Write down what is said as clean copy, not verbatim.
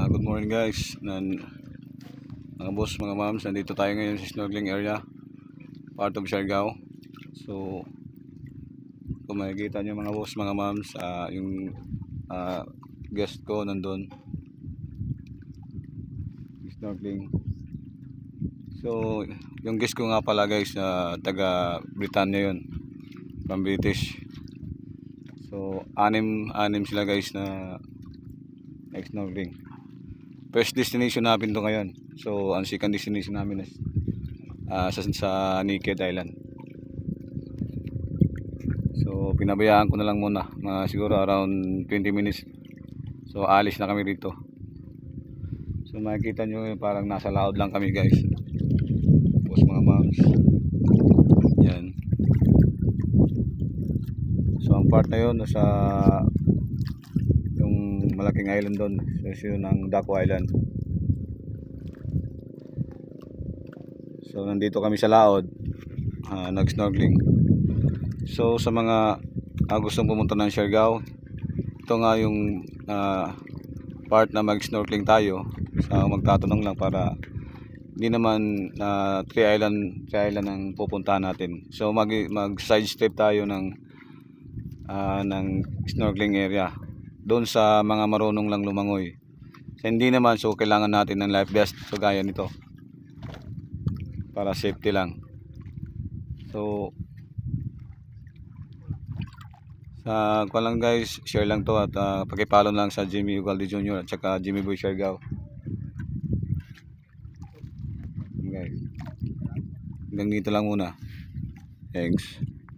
Good morning guys, mga boss, mga moms. Nandito tayo ngayon sa snorkeling area, part of Siargao. So kung makikita nyo mga boss, mga moms, yung guest ko nandun snorkeling. So yung guest ko nga pala guys, taga Britannia yun, from British. So anim sila guys na snorkeling. First destination namin to ngayon. So ang second destination namin is sa Naked Island. So pinabayaan ko na lang muna, siguro around 20 minutes. So alis na kami dito. So makikita nyo parang nasa laod lang kami guys. Tapos mga moms, yan. So ang part na yun nasa yung malaking island doon, so yun ang Daco Island. So nandito kami sa laod, nag-snorkeling. So sa mga gustong pumunta ng Siargao, ito nga yung part na mag-snorkeling tayo. So magtatanong lang para hindi naman 3 island ang pupuntahan natin. So mag side step tayo ng snorkeling area doon sa mga marunong lang lumangoy. So hindi naman, so kailangan natin ng life vest, so gaya nito, para safety lang. So sa ko lang guys, share lang to at pakipollow lang sa Jimmy Ugalde Jr. at saka Jimmy Boy Siargao. Guys, hanggang dito lang muna. Thanks.